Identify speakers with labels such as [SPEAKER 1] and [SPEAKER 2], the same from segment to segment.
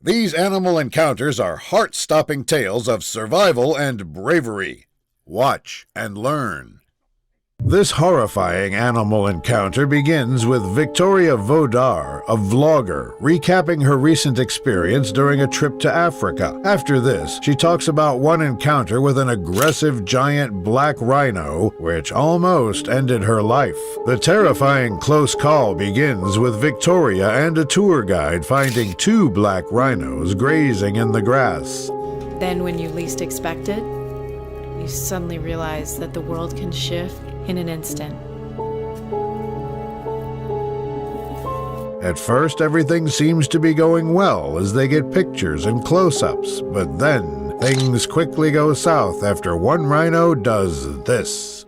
[SPEAKER 1] These animal encounters are heart-stopping tales of survival and bravery. Watch and learn. This horrifying animal encounter begins with Victoria Vodar, a vlogger, recapping her recent experience during a trip to Africa. After this, she talks about one encounter with an aggressive giant black rhino, which almost ended her life. The terrifying close call begins with Victoria and a tour guide finding two black rhinos grazing in the grass.
[SPEAKER 2] Then, when you least expect it, you suddenly realize that the world can shift in an instant.
[SPEAKER 1] At first, everything seems to be going well as they get pictures and close-ups, but then things quickly go south after one rhino does this.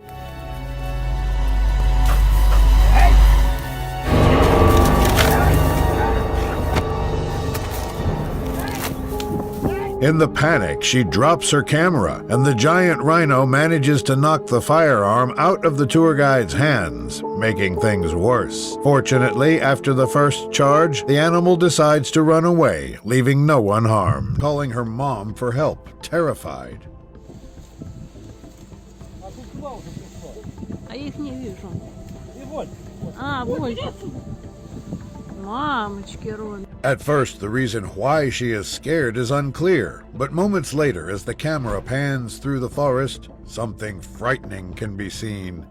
[SPEAKER 1] In the panic, she drops her camera, and the giant rhino manages to knock the firearm out of the tour guide's hands, making things worse. Fortunately, after the first charge, the animal decides to run away, leaving no one harmed, calling her mom for help, terrified. At first, the reason why she is scared is unclear, but moments later, as the camera pans through the forest, something frightening can be seen.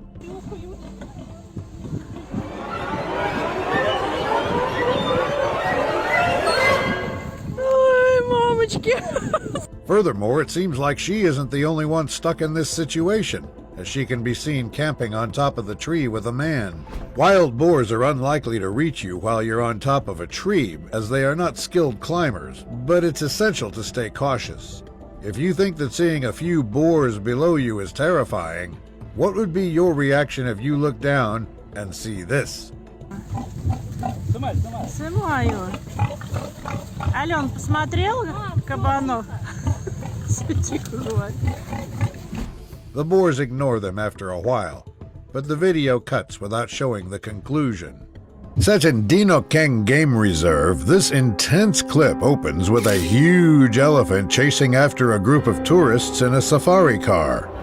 [SPEAKER 1] Furthermore, it seems like she isn't the only one stuck in this situation, as she can be seen camping on top of the tree with a man. Wild boars are unlikely to reach you while you're on top of a tree, as they are not skilled climbers, but it's essential to stay cautious. If you think that seeing a few boars below you is terrifying, what would be your reaction if you look down and see this?
[SPEAKER 3] Снимаю. Ален, посмотрел кабанов?
[SPEAKER 1] The boars ignore them after a while, but the video cuts without showing the conclusion. Set in Dino Keng Game Reserve, this intense clip opens with a huge elephant chasing after a group of tourists in a safari car.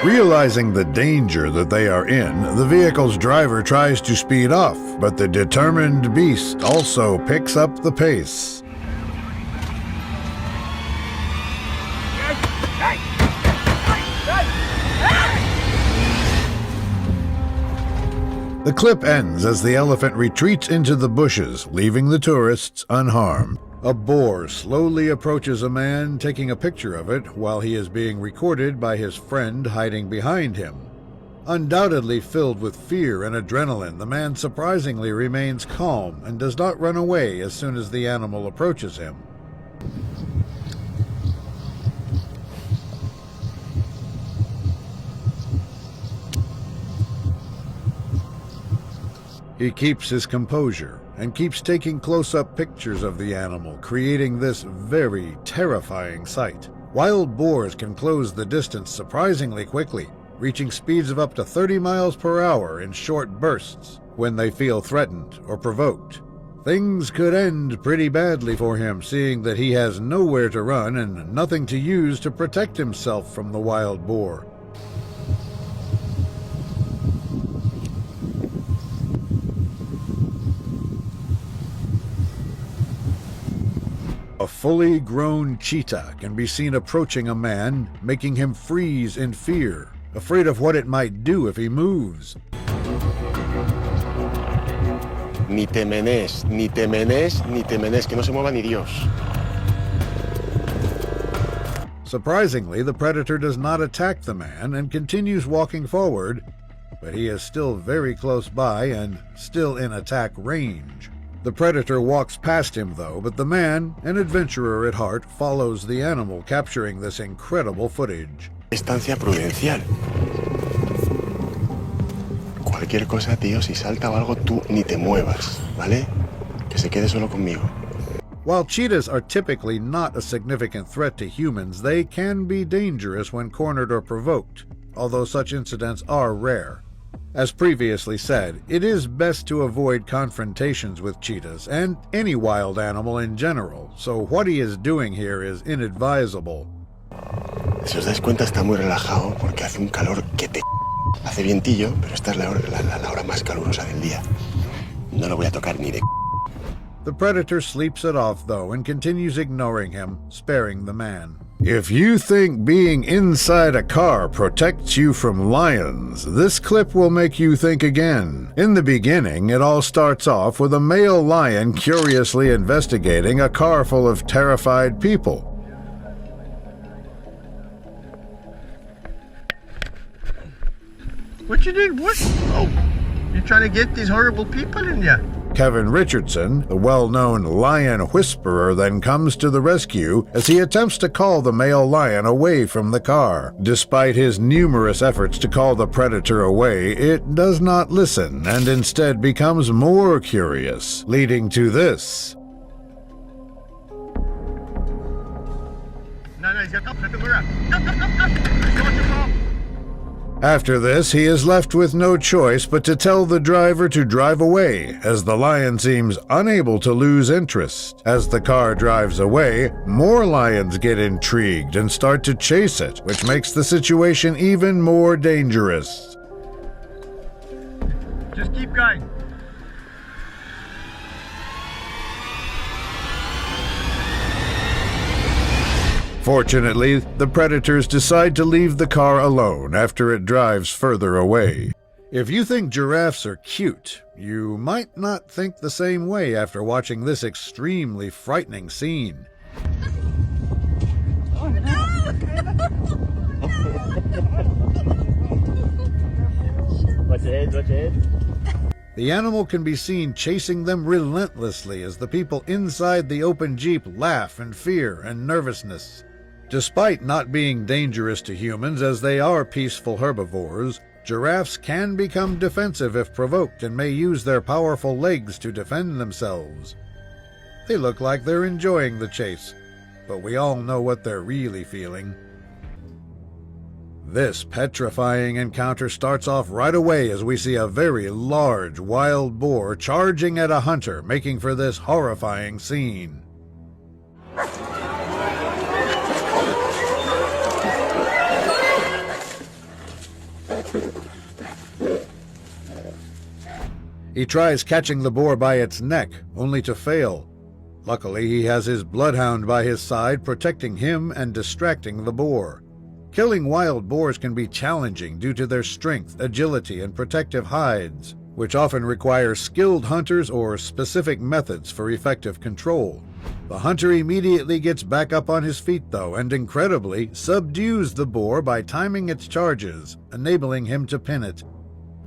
[SPEAKER 1] Realizing the danger that they are in, the vehicle's driver tries to speed off, but the determined beast also picks up the pace. The clip ends as the elephant retreats into the bushes, leaving the tourists unharmed. A boar slowly approaches a man, taking a picture of it while he is being recorded by his friend hiding behind him. Undoubtedly filled with fear and adrenaline, the man surprisingly remains calm and does not run away as soon as the animal approaches him. He keeps his composure and keeps taking close-up pictures of the animal, creating this very terrifying sight. Wild boars can close the distance surprisingly quickly, reaching speeds of up to 30 miles per hour in short bursts when they feel threatened or provoked. Things could end pretty badly for him, seeing that he has nowhere to run and nothing to use to protect himself from the wild boar. A fully grown cheetah can be seen approaching a man, making him freeze in fear, afraid of what it might do if he moves.
[SPEAKER 4] Ni te menes, ni te menes, ni te menes, que no se mueva ni Dios.
[SPEAKER 1] Surprisingly, the predator does not attack the man and continues walking forward, but he is still very close by and still in attack range. The predator walks past him, though, but the man, an adventurer at heart, follows the animal, capturing this incredible footage.
[SPEAKER 4] Estancia prudencial. Cualquier cosa, tío, si salta o algo, tú ni te muevas, ¿vale? Que se quede solo conmigo.
[SPEAKER 1] While cheetahs are typically not a significant threat to humans, they can be dangerous when cornered or provoked. although such incidents are rare. As previously said, it is best to avoid confrontations with cheetahs and any wild animal in general, so what he is doing here is inadvisable.
[SPEAKER 4] Si os dais cuenta, está muy relajado porque hace un calor que te... Hace vientillo, pero esta es la hora más calurosa del día. No lo voy a tocar ni de...
[SPEAKER 1] The predator sleeps it off, though, and continues ignoring him, sparing the man. If you think being inside a car protects you from lions, this clip will make you think again. In the beginning, it all starts off with a male lion curiously investigating a car full of terrified people.
[SPEAKER 5] What you did? What? Oh, you're trying to get these horrible people in there.
[SPEAKER 1] Kevin Richardson, the well-known lion whisperer, then comes to the rescue as he attempts to call the male lion away from the car. Despite his numerous efforts to call the predator away, it does not listen and instead becomes more curious, leading to this.
[SPEAKER 5] No, he's got nothing around. Come.
[SPEAKER 1] After this, he is left with no choice but to tell the driver to drive away, as the lion seems unable to lose interest. As the car drives away, more lions get intrigued and start to chase it, which makes the situation even more dangerous.
[SPEAKER 5] Just keep going.
[SPEAKER 1] Fortunately, the predators decide to leave the car alone after it drives further away. If you think giraffes are cute, you might not think the same way after watching this extremely frightening scene.
[SPEAKER 5] Watch it.
[SPEAKER 1] The animal can be seen chasing them relentlessly as the people inside the open Jeep laugh in fear and nervousness. Despite not being dangerous to humans as they are peaceful herbivores, giraffes can become defensive if provoked and may use their powerful legs to defend themselves. They look like they're enjoying the chase, but we all know what they're really feeling. This petrifying encounter starts off right away as we see a very large wild boar charging at a hunter, making for this horrifying scene. He tries catching the boar by its neck, only to fail. Luckily, he has his bloodhound by his side, protecting him and distracting the boar. Killing wild boars can be challenging due to their strength, agility, and protective hides, which often require skilled hunters or specific methods for effective control. The hunter immediately gets back up on his feet, though, and incredibly subdues the boar by timing its charges, enabling him to pin it.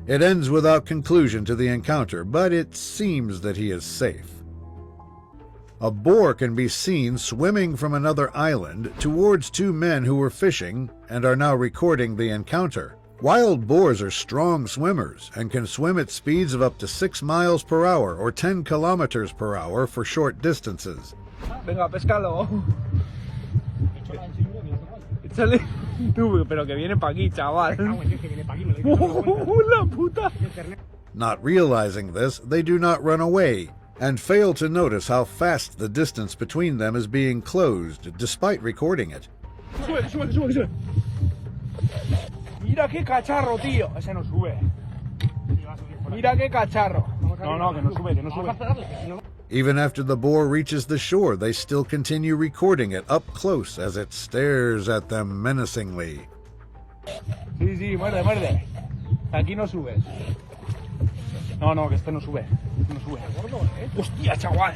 [SPEAKER 1] It ends without conclusion to the encounter, but it seems that he is safe. A boar can be seen swimming from another island towards two men who were fishing and are now recording the encounter. Wild boars are strong swimmers and can swim at speeds of up to 6 miles per hour or 10 kilometers per hour for short distances.
[SPEAKER 6] Venga, péscalo. Échale. Tú, pero que viene pa' aquí, chaval. La puta.
[SPEAKER 1] Not realizing this, they do not run away, and fail to notice how fast the distance between them is being closed, despite recording it.
[SPEAKER 6] Sube. Mira qué cacharro, tío. Ese no sube. Mira qué cacharro. No, que no sube.
[SPEAKER 1] Even after the boar reaches the shore, they still continue recording it up close as it stares at them menacingly.
[SPEAKER 6] Sí, muerde. Aquí no subes. No, que este no sube. Hostia, chaval.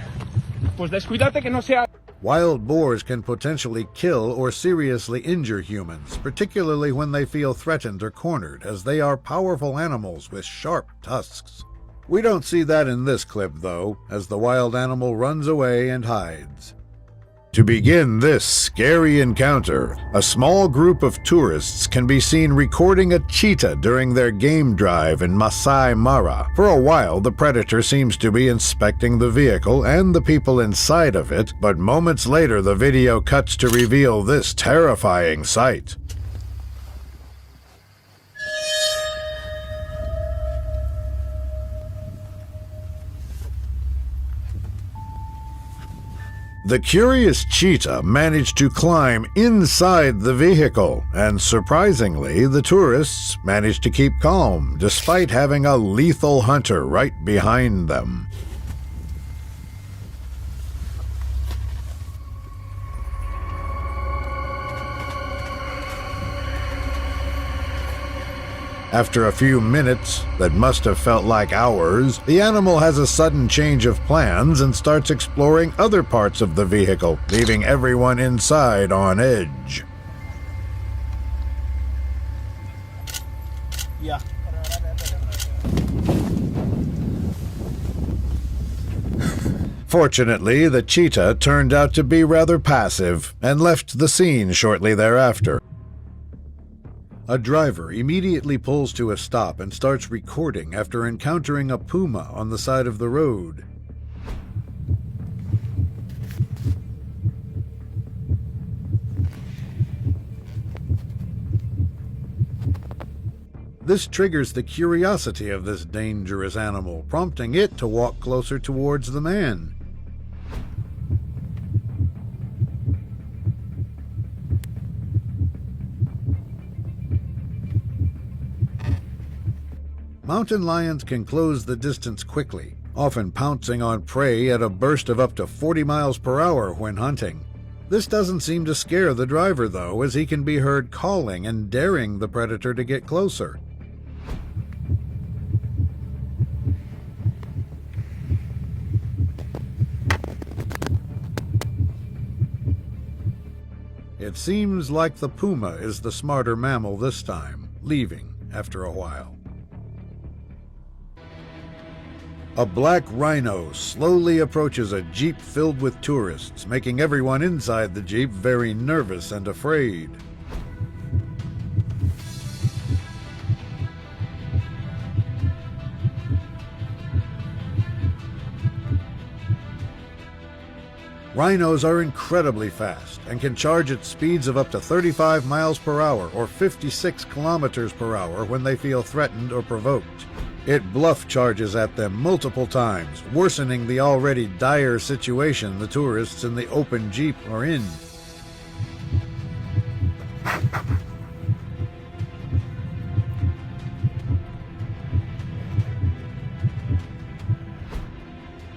[SPEAKER 6] Pues descuídate que no sea...
[SPEAKER 1] Wild boars can potentially kill or seriously injure humans, particularly when they feel threatened or cornered, as they are powerful animals with sharp tusks. We don't see that in this clip, though, as the wild animal runs away and hides. To begin this scary encounter, a small group of tourists can be seen recording a cheetah during their game drive in Masai Mara. For a while, the predator seems to be inspecting the vehicle and the people inside of it, but moments later the video cuts to reveal this terrifying sight. The curious cheetah managed to climb inside the vehicle, and surprisingly, the tourists managed to keep calm despite having a lethal hunter right behind them. After a few minutes that must have felt like hours, the animal has a sudden change of plans and starts exploring other parts of the vehicle, leaving everyone inside on edge.
[SPEAKER 5] Yeah.
[SPEAKER 1] Fortunately, the cheetah turned out to be rather passive and left the scene shortly thereafter. A driver immediately pulls to a stop and starts recording after encountering a puma on the side of the road. This triggers the curiosity of this dangerous animal, prompting it to walk closer towards the man. Mountain lions can close the distance quickly, often pouncing on prey at a burst of up to 40 miles per hour when hunting. This doesn't seem to scare the driver, though, as he can be heard calling and daring the predator to get closer. It seems like the puma is the smarter mammal this time, leaving after a while. A black rhino slowly approaches a jeep filled with tourists, making everyone inside the jeep very nervous and afraid. Rhinos are incredibly fast and can charge at speeds of up to 35 miles per hour or 56 kilometers per hour when they feel threatened or provoked. It bluff charges at them multiple times, worsening the already dire situation the tourists in the open jeep are in.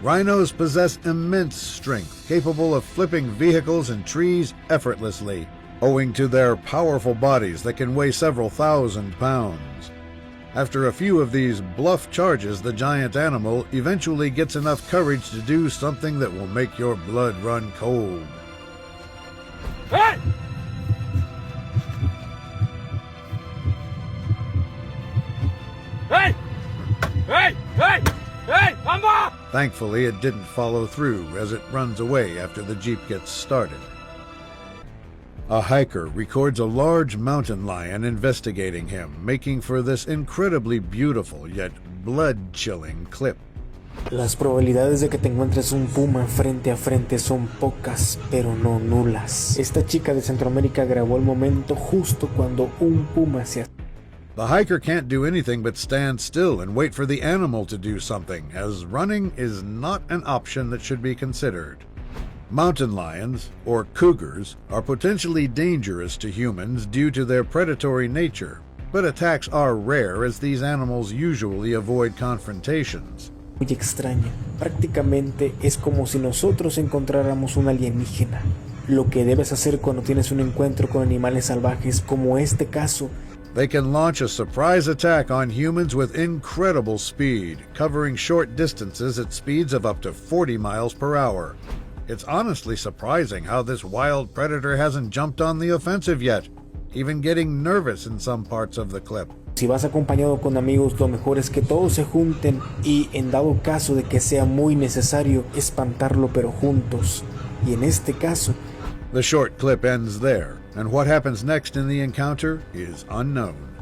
[SPEAKER 1] Rhinos possess immense strength, capable of flipping vehicles and trees effortlessly, owing to their powerful bodies that can weigh several thousand pounds. After a few of these bluff charges, the giant animal eventually gets enough courage to do something that will make your blood run cold.
[SPEAKER 6] Hey! Hey! Hey! Hey! Hey! Mama!
[SPEAKER 1] Thankfully, it didn't follow through as it runs away after the jeep gets started. A hiker records a large mountain lion investigating him, making for this incredibly beautiful yet blood-chilling clip.
[SPEAKER 7] Las probabilidades de que te encuentres un puma frente a frente son pocas, pero no nulas. Esta chica de Centroamérica grabó el momento justo cuando un puma se acercó.
[SPEAKER 1] The hiker can't do anything but stand still and wait for the animal to do something, as running is not an option that should be considered. Mountain lions, or cougars, are potentially dangerous to humans due to their predatory nature, but attacks are rare as these animals usually avoid confrontations.
[SPEAKER 7] Muy extraño. Prácticamente es como si nosotros encontráramos un alienígena. Lo que debes hacer cuando tienes un encuentro con animales salvajes como este caso.
[SPEAKER 1] They can launch a surprise attack on humans with incredible speed, covering short distances at speeds of up to 40 miles per hour. It's honestly surprising how this wild predator hasn't jumped on the offensive yet, even getting nervous in some parts of the clip.
[SPEAKER 7] Si vas acompañado con amigos, lo mejor es que todos se junten y, en dado caso de que sea muy necesario, espantarlo pero juntos. Y en este caso,
[SPEAKER 1] the short clip ends there, and what happens next in the encounter is unknown.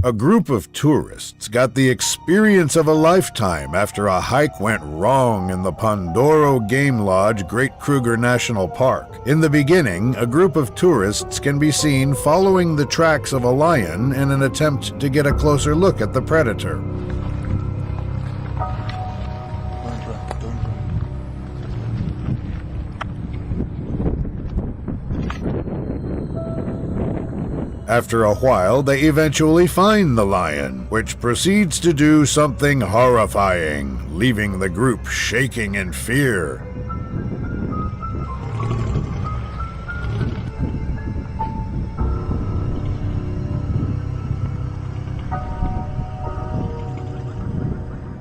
[SPEAKER 1] A group of tourists got the experience of a lifetime after a hike went wrong in the Pandoro Game Lodge, Great Kruger National Park. In the beginning, a group of tourists can be seen following the tracks of a lion in an attempt to get a closer look at the predator. After a while, they eventually find the lion, which proceeds to do something horrifying, leaving the group shaking in fear.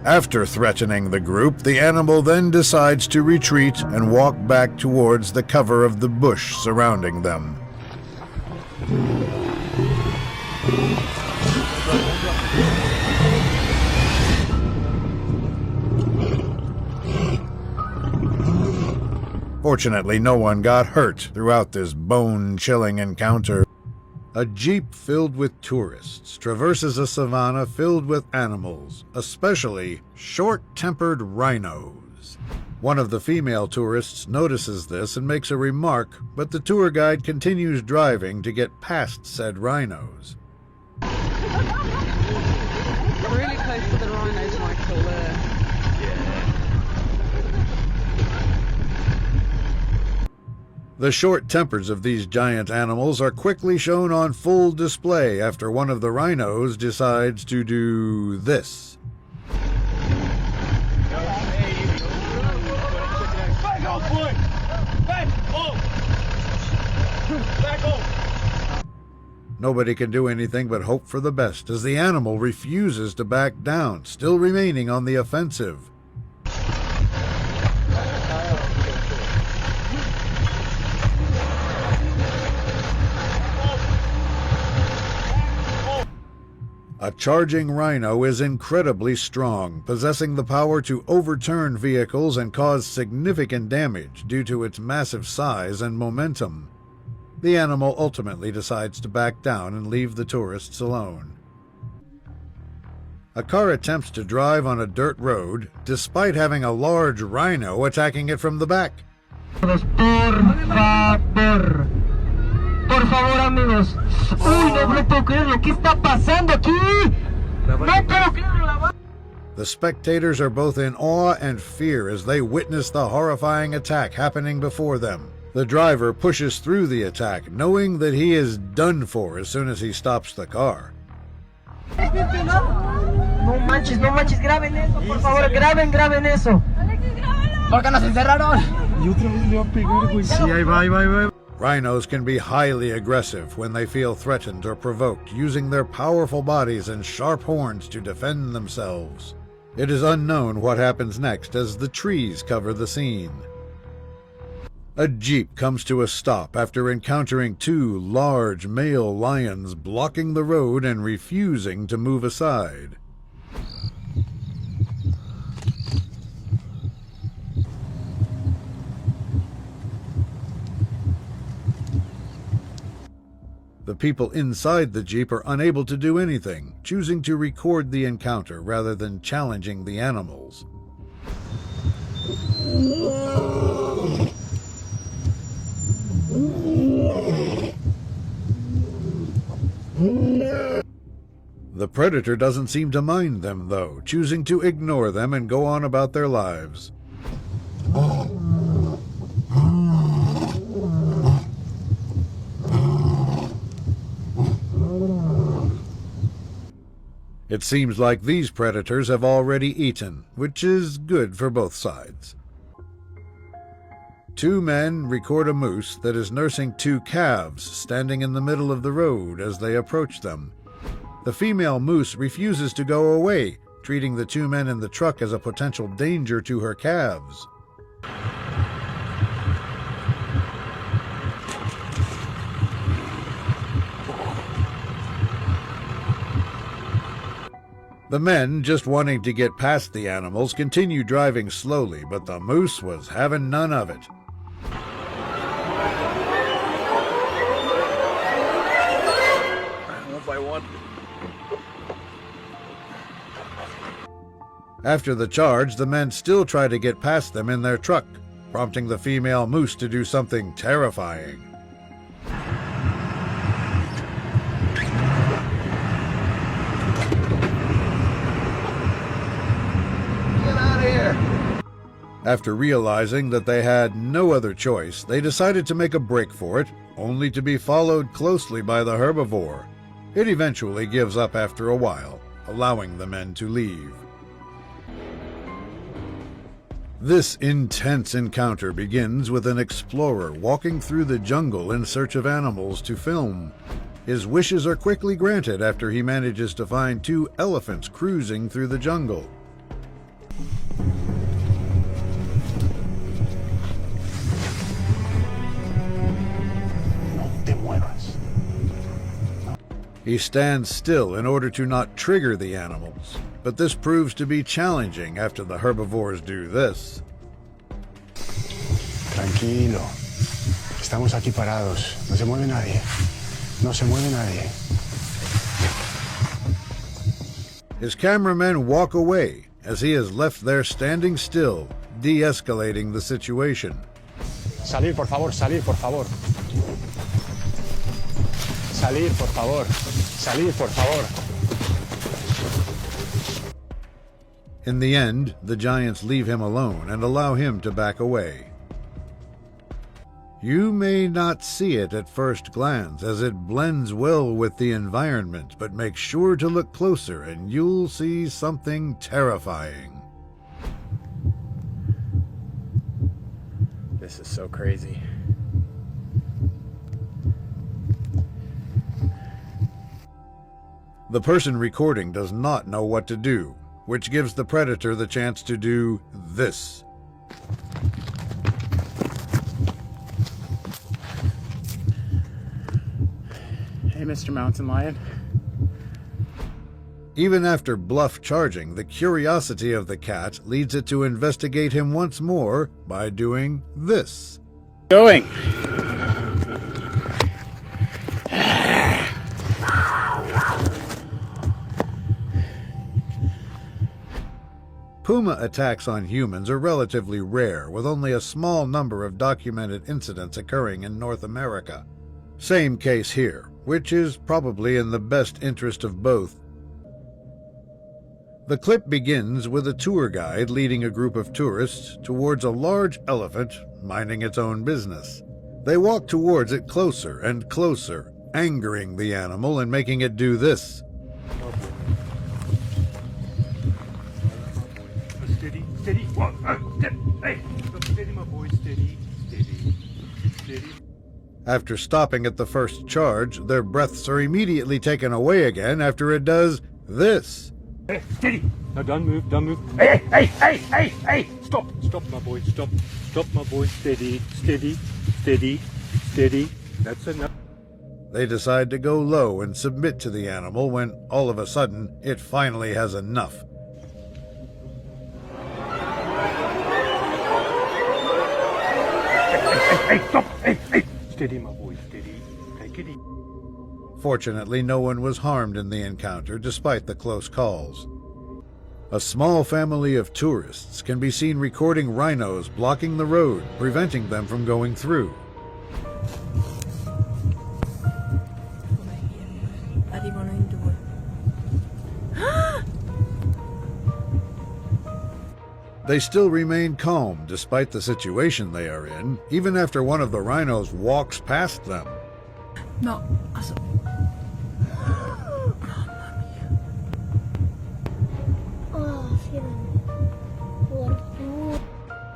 [SPEAKER 1] After threatening the group, the animal then decides to retreat and walk back towards the cover of the bush surrounding them. Fortunately, no one got hurt throughout this bone-chilling encounter. A jeep filled with tourists traverses a savanna filled with animals, especially short-tempered rhinos. One of the female tourists notices this and makes a remark, but the tour guide continues driving to get past said rhinos.
[SPEAKER 3] Really close to the rhinos, Michael.
[SPEAKER 1] The short tempers of these giant animals are quickly shown on full display after one of the rhinos decides to do this. Nobody can do anything but hope for the best as the animal refuses to back down, still remaining on the offensive. A charging rhino is incredibly strong, possessing the power to overturn vehicles and cause significant damage due to its massive size and momentum. The animal ultimately decides to back down and leave the tourists alone. A car attempts to drive on a dirt road, despite having a large rhino attacking it from the back.
[SPEAKER 8] Por favor, amigos. Uy, no puedo creerlo. ¿Qué está pasando aquí? No puedo creerlo.
[SPEAKER 1] The spectators are both in awe and fear as they witness the horrifying attack happening before them. The driver pushes through the attack, knowing that he is done for as soon as he stops the car.
[SPEAKER 8] No manches, graben eso, por favor, graben eso. Porque nos encerraron.
[SPEAKER 6] Y otra vez le va a pegar, güey. Sí, ahí va.
[SPEAKER 1] Rhinos can be highly aggressive when they feel threatened or provoked, using their powerful bodies and sharp horns to defend themselves. It is unknown what happens next as the trees cover the scene. A jeep comes to a stop after encountering two large male lions blocking the road and refusing to move aside. The people inside the jeep are unable to do anything, choosing to record the encounter rather than challenging the animals. The predator doesn't seem to mind them, though, choosing to ignore them and go on about their lives. It seems like these predators have already eaten, which is good for both sides. Two men record a moose that is nursing two calves standing in the middle of the road as they approach them. The female moose refuses to go away, treating the two men in the truck as a potential danger to her calves. The men, just wanting to get past the animals, continue driving slowly, but the moose was having none of it.
[SPEAKER 6] One by one.
[SPEAKER 1] After the charge, the men still try to get past them in their truck, prompting the female moose to do something terrifying. After realizing that they had no other choice, they decided to make a break for it, only to be followed closely by the herbivore. It eventually gives up after a while, allowing the men to leave. This intense encounter begins with an explorer walking through the jungle in search of animals to film. His wishes are quickly granted after he manages to find 2 elephants cruising through the jungle.
[SPEAKER 4] No te muevas.
[SPEAKER 1] He stands still in order to not trigger the animals, but this proves to be challenging after the herbivores do this.
[SPEAKER 4] Tranquilo. Estamos aquí parados. No se mueve nadie. No se mueve nadie.
[SPEAKER 1] His cameramen walk away as he is left there standing still, de-escalating the situation.
[SPEAKER 4] Salir, por favor, salir, por favor. Salir, por favor. Salir, por favor.
[SPEAKER 1] In the end, the giants leave him alone and allow him to back away. You may not see it at first glance as it blends well with the environment, but make sure to look closer and you'll see something terrifying.
[SPEAKER 9] This is so crazy.
[SPEAKER 1] The person recording does not know what to do, which gives the predator the chance to do this.
[SPEAKER 9] Hey, Mr. Mountain Lion.
[SPEAKER 1] Even after bluff charging, the curiosity of the cat leads it to investigate him once more by doing this.
[SPEAKER 9] Going.
[SPEAKER 1] Puma attacks on humans are relatively rare, with only a small number of documented incidents occurring in North America. Same case here, which is probably in the best interest of both. The clip begins with a tour guide leading a group of tourists towards a large elephant minding its own business. They walk towards it closer and closer, angering the animal and making it do this.
[SPEAKER 6] Steady, steady. Hey, steady, my boy. Steady, steady, steady.
[SPEAKER 1] After stopping at the first charge, their breaths are immediately taken away again after it does this.
[SPEAKER 6] Hey, steady. Now don't move, don't move. Hey, hey, hey, hey, hey. Stop, stop, my boy. Stop, stop, my boy. Steady, steady, steady, steady. That's enough.
[SPEAKER 1] They decide to go low and submit to the animal when, all of a sudden, it finally has enough.
[SPEAKER 6] Hey, stop. Hey, hey. Steady, my boy. Steady. Take it easy.
[SPEAKER 1] Fortunately, no one was harmed in the encounter, despite the close calls. A small family of tourists can be seen recording rhinos blocking the road, preventing them from going through. They still remain calm despite the situation they are in, even after one of the rhinos walks past them.
[SPEAKER 8] No,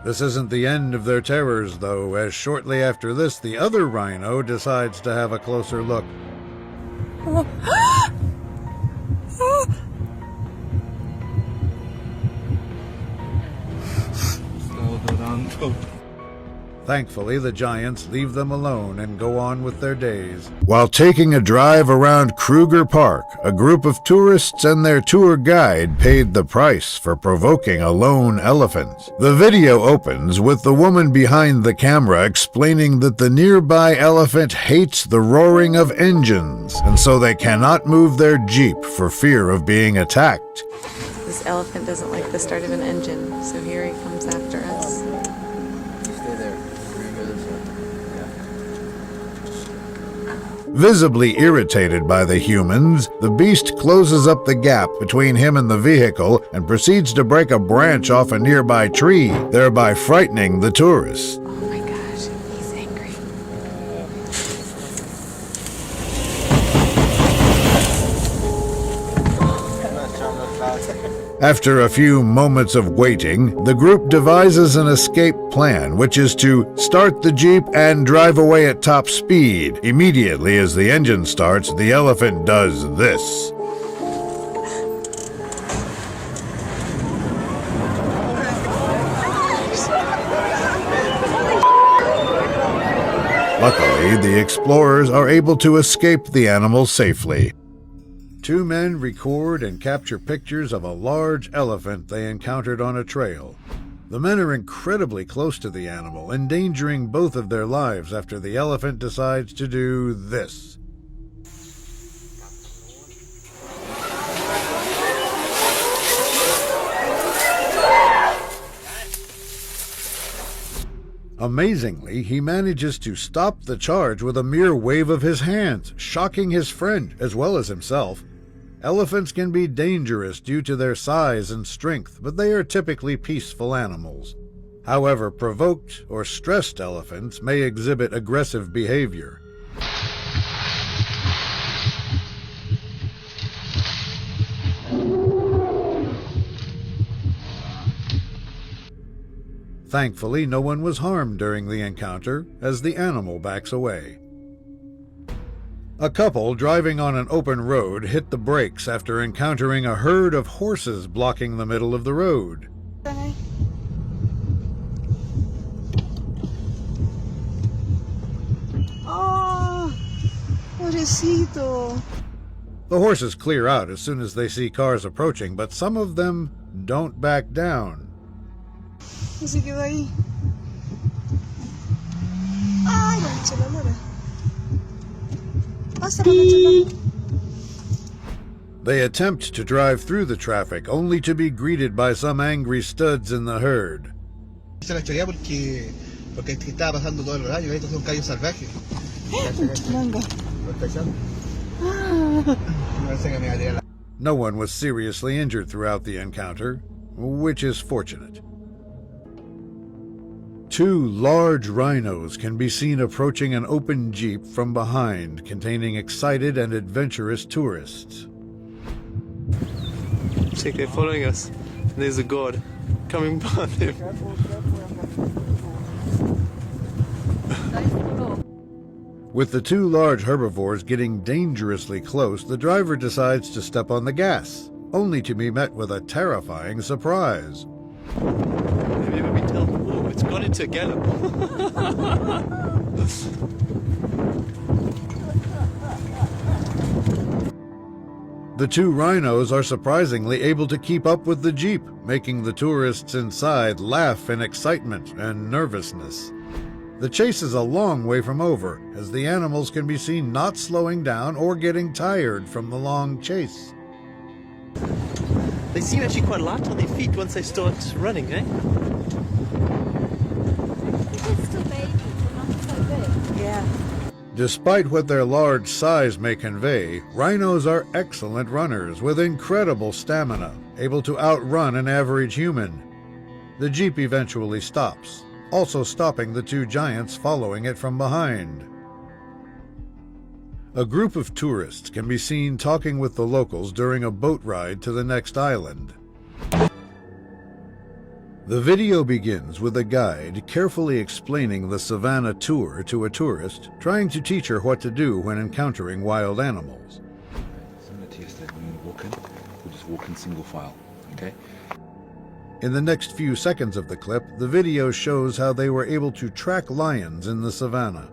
[SPEAKER 1] This isn't the end of their terrors, though, as shortly after this, the other rhino decides to have a closer look. Thankfully, the giants leave them alone and go on with their days. While taking a drive around Kruger Park, a group of tourists and their tour guide paid the price for provoking a lone elephant. The video opens with the woman behind the camera explaining that the nearby elephant hates the roaring of engines, and so they cannot move their jeep for fear of being attacked.
[SPEAKER 2] This elephant doesn't like the start of an engine, so here he comes after us.
[SPEAKER 1] Visibly irritated by the humans, the beast closes up the gap between him and the vehicle and proceeds to break a branch off a nearby tree, thereby frightening the tourists.
[SPEAKER 2] Oh my gosh, he's angry.
[SPEAKER 1] After a few moments of waiting, the group devises an escape plan, which is to start the Jeep and drive away at top speed. Immediately as the engine starts, the elephant does this. Luckily, the explorers are able to escape the animal safely. Two men record and capture pictures of a large elephant they encountered on a trail. The men are incredibly close to the animal, endangering both of their lives after the elephant decides to do this. Amazingly, he manages to stop the charge with a mere wave of his hands, shocking his friend as well as himself. Elephants can be dangerous due to their size and strength, but they are typically peaceful animals. However, provoked or stressed elephants may exhibit aggressive behavior. Thankfully, no one was harmed during the encounter as the animal backs away. A couple driving on an open road hit the brakes after encountering a herd of horses blocking the middle of the road.
[SPEAKER 3] Oh, pobrecito.
[SPEAKER 1] The horses clear out as soon as they see cars approaching, but some of them don't back down.
[SPEAKER 3] Y se quedó ahí. Ay, mancha la mora. Pásala, mancha la.
[SPEAKER 1] They attempt to drive through the traffic, only to be greeted by some angry studs in the herd.
[SPEAKER 5] Se la choreaba porque estaba pasando todo el horario, estos son callos salvajes.
[SPEAKER 3] Manga.
[SPEAKER 1] No one was seriously injured throughout the encounter, which is fortunate. Two large rhinos can be seen approaching an open jeep from behind, containing excited and adventurous tourists.
[SPEAKER 10] Check, they're following us. There's a god coming behind them.
[SPEAKER 1] With the two large herbivores getting dangerously close, the driver decides to step on the gas, only to be met with a terrifying surprise.
[SPEAKER 10] Have you ever been told, oh, it's gone into a gallop?
[SPEAKER 1] The two rhinos are surprisingly able to keep up with the jeep, making the tourists inside laugh in excitement and nervousness. The chase is a long way from over, as the animals can be seen not slowing down or getting tired from the long chase.
[SPEAKER 10] They seem actually quite light on their feet once they start running, eh?
[SPEAKER 11] It's still babies, they're not so big.
[SPEAKER 3] Yeah.
[SPEAKER 1] Despite what their large size may convey, rhinos are excellent runners with incredible stamina, able to outrun an average human. The jeep eventually stops, also stopping the two giants following it from behind. A group of tourists can be seen talking with the locals during a boat ride to the next island. The video begins with a guide carefully explaining the savannah tour to a tourist, trying to teach her what to do when encountering wild animals.
[SPEAKER 12] Similar to yesterday, when we walk in, we'll just walk in single file, okay?
[SPEAKER 1] In the next few seconds of the clip, the video shows how they were able to track lions in the savannah.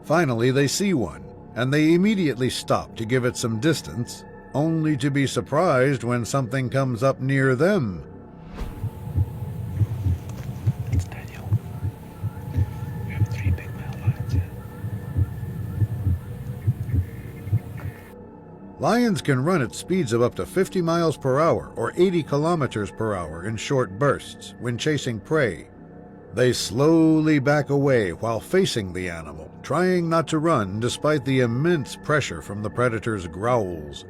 [SPEAKER 1] Finally, they see one, and they immediately stop to give it some distance, only to be surprised when something comes up near them.
[SPEAKER 12] It's Daniel. We have 3 big male lions here.
[SPEAKER 1] Lions can run at speeds of up to 50 miles per hour or 80 kilometers per hour in short bursts when chasing prey. They slowly back away while facing the animal, trying not to run despite the immense pressure from the predator's growls.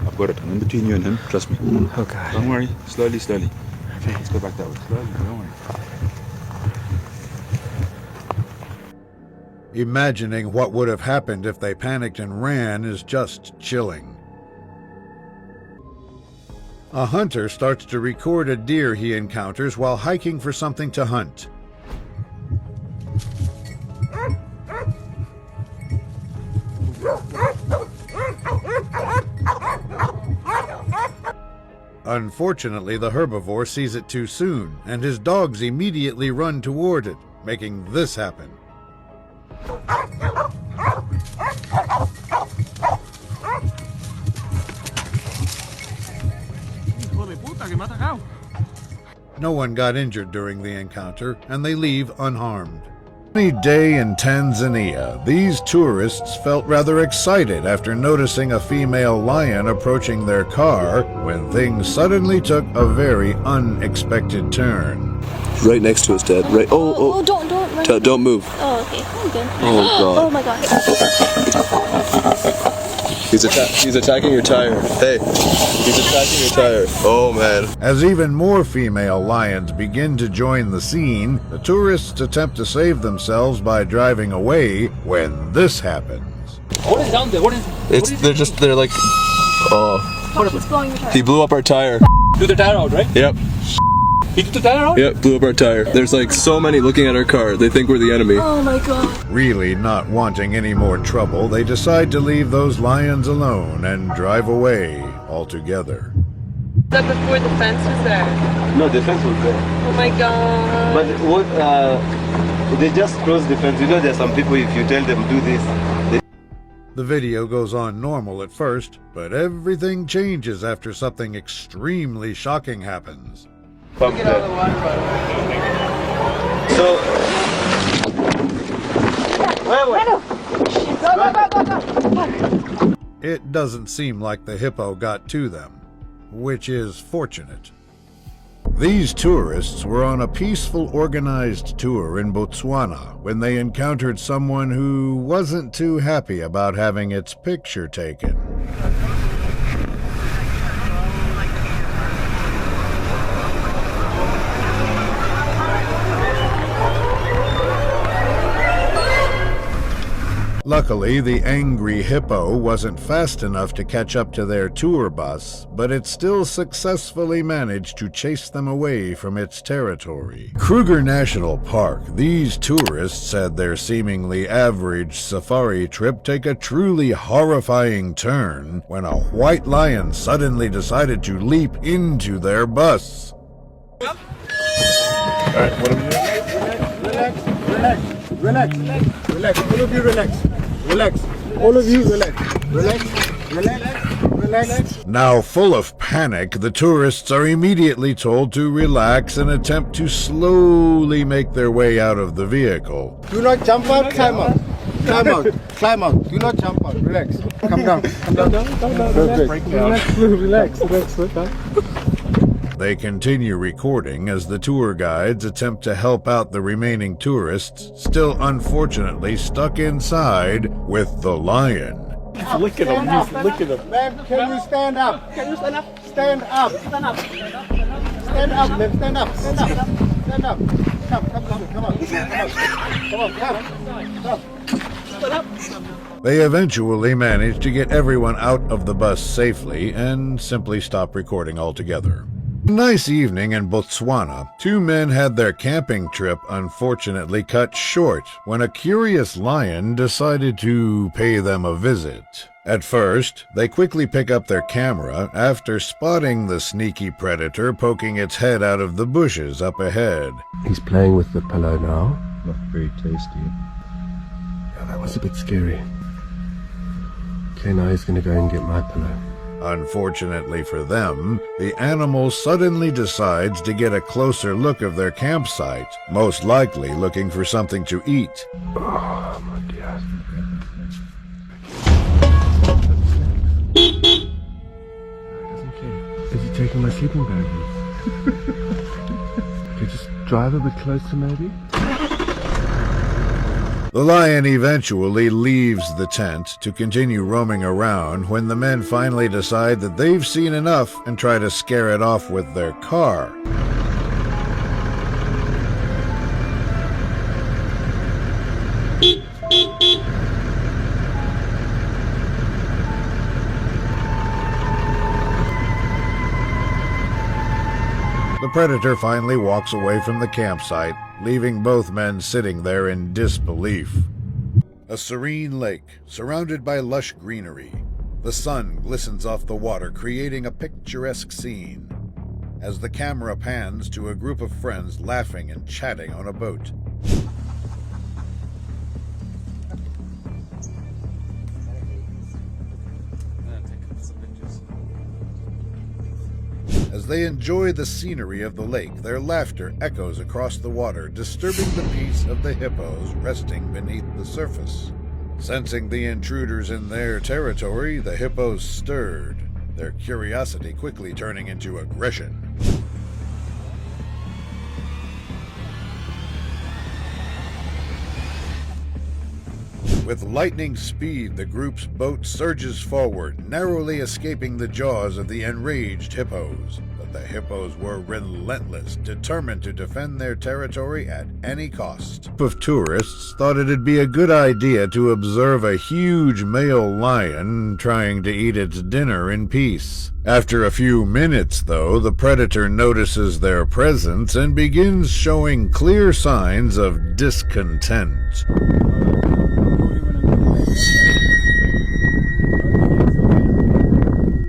[SPEAKER 12] I've got it. I'm in between you and him. Trust me.
[SPEAKER 7] Oh God.
[SPEAKER 12] Don't worry. Slowly, slowly. Okay. Let's go back that way. Slowly. Don't worry.
[SPEAKER 1] Imagining what would have happened if they panicked and ran is just chilling. A hunter starts to record a deer he encounters while hiking for something to hunt. Unfortunately, the herbivore sees it too soon, and his dogs immediately run toward it, making this happen. No one got injured during the encounter, and they leave unharmed. Sunny day in Tanzania, these tourists felt rather excited after noticing a female lion approaching their car when things suddenly took a very unexpected turn.
[SPEAKER 10] Right next to us, Dad. Right. Oh,
[SPEAKER 11] don't run.
[SPEAKER 10] Don't move.
[SPEAKER 11] Oh, okay. I'm good.
[SPEAKER 10] Oh, God.
[SPEAKER 11] Oh, my God.
[SPEAKER 10] He's attacking your tire. Hey, he's attacking your tire. Oh, man.
[SPEAKER 1] As even more female lions begin to join the scene, the tourists attempt to save themselves by driving away when this happens.
[SPEAKER 12] What is down there? What is
[SPEAKER 10] They're like, oh.
[SPEAKER 11] He's blowing your tire.
[SPEAKER 10] He blew up our tire.
[SPEAKER 12] Blew the tire out, right?
[SPEAKER 10] Yep.
[SPEAKER 12] He took the tire out?
[SPEAKER 10] Yep, blew up our tire. There's like so many looking at our car. They think we're the enemy.
[SPEAKER 11] Oh my God.
[SPEAKER 1] Really not wanting any more trouble, they decide to leave those lions alone and drive away altogether.
[SPEAKER 13] Is that before the fence was there?
[SPEAKER 14] No, the fence was there.
[SPEAKER 13] Oh my God.
[SPEAKER 14] But what, they just closed the fence. You know, there's some people, if you tell them do this,
[SPEAKER 1] The video goes on normal at first, but everything changes after something extremely shocking happens.
[SPEAKER 14] Get out of the water, so,
[SPEAKER 1] it doesn't seem like the hippo got to them, which is fortunate. These tourists were on a peaceful, organized tour in Botswana when they encountered someone who wasn't too happy about having its picture taken. Luckily, the angry hippo wasn't fast enough to catch up to their tour bus, but it still successfully managed to chase them away from its territory. Kruger National Park, these tourists had their seemingly average safari trip take a truly horrifying turn when a white lion suddenly decided to leap into their bus.
[SPEAKER 14] Alright, what are we doing?
[SPEAKER 5] Relax. All of you relax. All of you relax. Relax.
[SPEAKER 1] Now full of panic, the tourists are immediately told to relax and attempt to slowly make their way out of the vehicle.
[SPEAKER 5] Do not jump out, climb out. Climb out. Do not jump out. Relax. Come down. Perfect. Relax.
[SPEAKER 1] They continue recording as the tour guides attempt to help out the remaining tourists, still unfortunately stuck inside with the lion.
[SPEAKER 5] Look at him. Look at him. Ma'am, can you stand up? Stand up. Stand up, ma'am. Stand up. Come on.
[SPEAKER 1] They eventually manage to get everyone out of the bus safely and simply stop recording altogether. A nice evening in Botswana, two men had their camping trip unfortunately cut short when a curious lion decided to pay them a visit. At first, they quickly pick up their camera after spotting the sneaky predator poking its head out of the bushes up ahead.
[SPEAKER 10] He's playing with the pillow now. Not very tasty. Yeah, that was a bit scary. Okay, now he's going to go and get my pillow.
[SPEAKER 1] Unfortunately for them, the animal suddenly decides to get a closer look of their campsite, most likely looking for something to eat.
[SPEAKER 10] Oh, my dear. Doesn't care. Is he taking my sleeping bag? Could you just drive a bit closer, maybe?
[SPEAKER 1] The lion eventually leaves the tent to continue roaming around when the men finally decide that they've seen enough and try to scare it off with their car. The predator finally walks away from the campsite, leaving both men sitting there in disbelief. A serene lake, surrounded by lush greenery. The sun glistens off the water, creating a picturesque scene, as the camera pans to a group of friends laughing and chatting on a boat. As they enjoy the scenery of the lake, their laughter echoes across the water, disturbing the peace of the hippos resting beneath the surface. Sensing the intruders in their territory, the hippos stirred, their curiosity quickly turning into aggression. With lightning speed, the group's boat surges forward, narrowly escaping the jaws of the enraged hippos. But the hippos were relentless, determined to defend their territory at any cost. A group of tourists thought it'd be a good idea to observe a huge male lion trying to eat its dinner in peace. After a few minutes, though, the predator notices their presence and begins showing clear signs of discontent.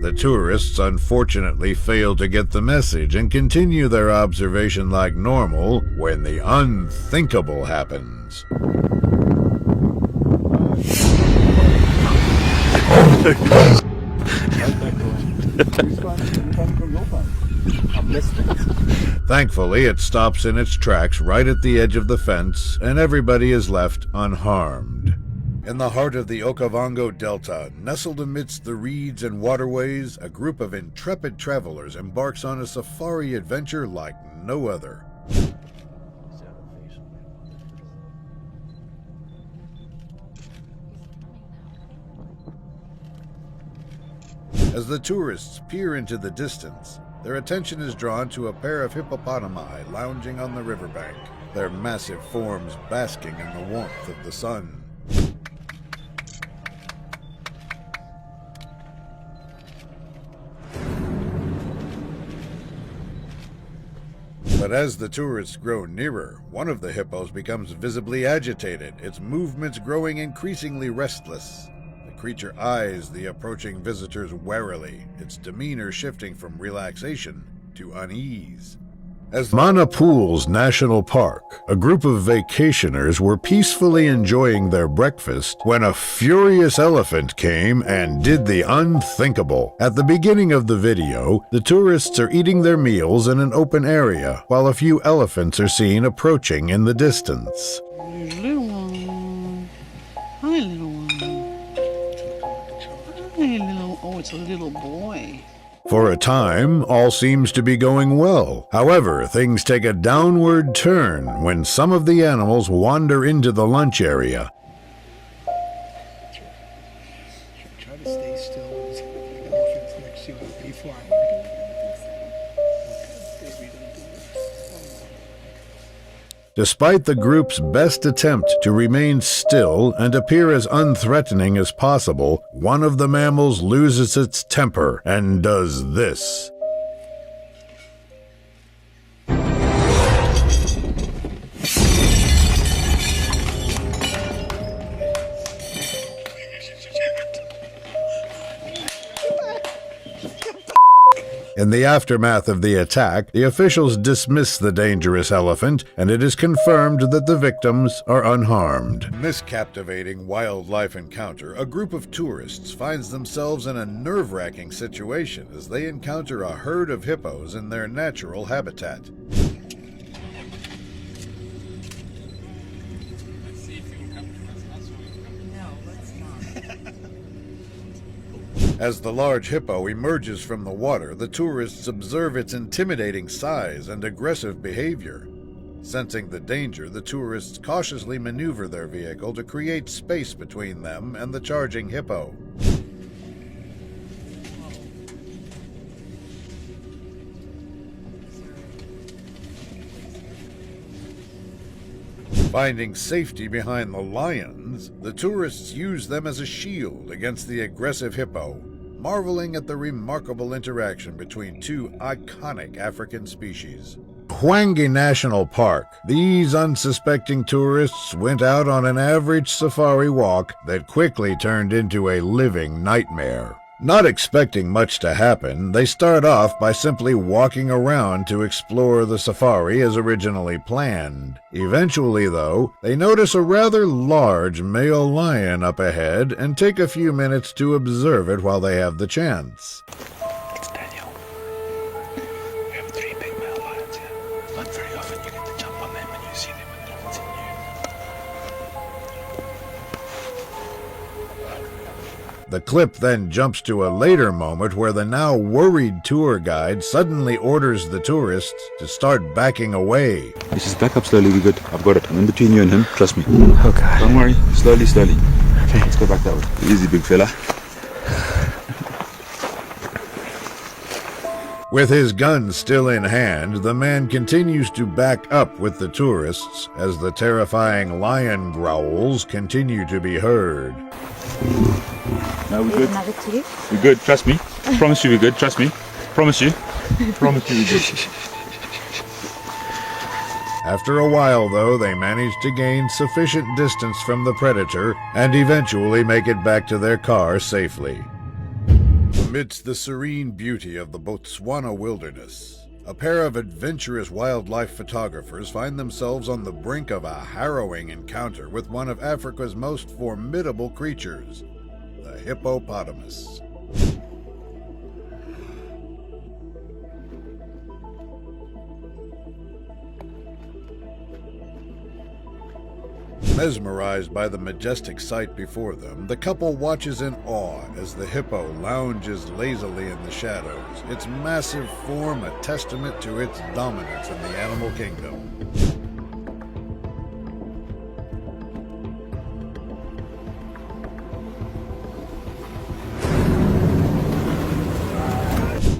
[SPEAKER 1] The tourists unfortunately fail to get the message and continue their observation like normal when the unthinkable happens. Thankfully, it stops in its tracks right at the edge of the fence, and everybody is left unharmed. In the heart of the Okavango Delta, nestled amidst the reeds and waterways, a group of intrepid travelers embarks on a safari adventure like no other. As the tourists peer into the distance, their attention is drawn to a pair of hippopotami lounging on the riverbank, their massive forms basking in the warmth of the sun. But as the tourists grow nearer, one of the hippos becomes visibly agitated, its movements growing increasingly restless. The creature eyes the approaching visitors warily, its demeanor shifting from relaxation to unease. As Mana Pools National Park, a group of vacationers were peacefully enjoying their breakfast when a furious elephant came and did the unthinkable. At the beginning of the video, the tourists are eating their meals in an open area, while a few elephants are seen approaching in the distance.
[SPEAKER 15] Little one. Hi, little one. Hi, little... Oh, it's a little boy.
[SPEAKER 1] For a time, all seems to be going well. However, things take a downward turn when some of the animals wander into the lunch area.
[SPEAKER 5] Try to stay still when the elephant's next to you and be flying.
[SPEAKER 1] Despite the group's best attempt to remain still and appear as unthreatening as possible, one of the mammals loses its temper and does this. In the aftermath of the attack, the officials dismiss the dangerous elephant, and it is confirmed that the victims are unharmed. In this captivating wildlife encounter, a group of tourists finds themselves in a nerve-wracking situation as they encounter a herd of hippos in their natural habitat. As the large hippo emerges from the water, the tourists observe its intimidating size and aggressive behavior. Sensing the danger, the tourists cautiously maneuver their vehicle to create space between them and the charging hippo. Finding safety behind the lions, the tourists use them as a shield against the aggressive hippo. marveling at the remarkable interaction between two iconic African species. Hwange National Park, these unsuspecting tourists went out on an average safari walk that quickly turned into a living nightmare. Not expecting much to happen, they start off by simply walking around to explore the safari as originally planned. Eventually, though, they notice a rather large male lion up ahead and take a few minutes to observe it while they have the chance.
[SPEAKER 12] It's Daniel. We have 3 big male lions here. Not very often you get to jump on them when you see them when they're not in you.
[SPEAKER 1] The clip then jumps to a later moment where the now worried tour guide suddenly orders the tourists to start backing away.
[SPEAKER 16] Let's just back up slowly, we're good. I've got it. I'm in between you and him, trust me. Okay. Don't worry, slowly, slowly. Okay. Let's go back that way. Easy, big fella.
[SPEAKER 1] With his gun still in hand, the man continues to back up with the tourists as the terrifying lion growls continue to be heard.
[SPEAKER 16] No, we're good. We're good, trust me. Promise you we're good, trust me. Promise you. Promise you we're good.
[SPEAKER 1] After a while, though, they manage to gain sufficient distance from the predator and eventually make it back to their car safely. Amidst the serene beauty of the Botswana wilderness, a pair of adventurous wildlife photographers find themselves on the brink of a harrowing encounter with one of Africa's most formidable creatures, the hippopotamus. Mesmerized by the majestic sight before them, the couple watches in awe as the hippo lounges lazily in the shadows, its massive form a testament to its dominance in the animal kingdom.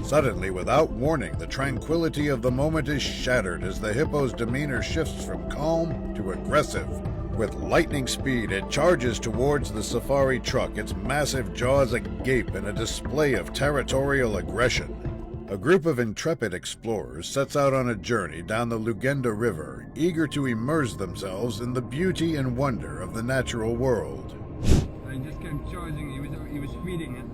[SPEAKER 1] Suddenly, without warning, the tranquility of the moment is shattered as the hippo's demeanor shifts from calm to aggressive. With lightning speed, it charges towards the safari truck, its massive jaws agape in a display of territorial aggression. A group of intrepid explorers sets out on a journey down the Lugenda River, eager to immerse themselves in the beauty and wonder of the natural world.
[SPEAKER 17] I just came charging, he was speeding it.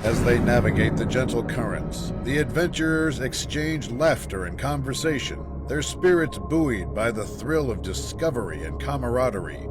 [SPEAKER 1] As they navigate the gentle currents, the adventurers exchange laughter and conversation, their spirits buoyed by the thrill of discovery and camaraderie.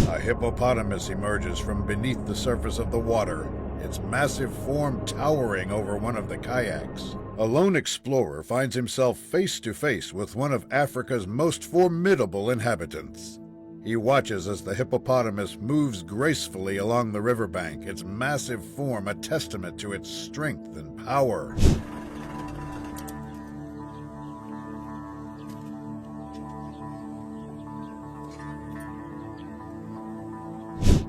[SPEAKER 1] A hippopotamus emerges from beneath the surface of the water, its massive form towering over one of the kayaks. A lone explorer finds himself face to face with one of Africa's most formidable inhabitants. He watches as the hippopotamus moves gracefully along the riverbank, its massive form a testament to its strength and power.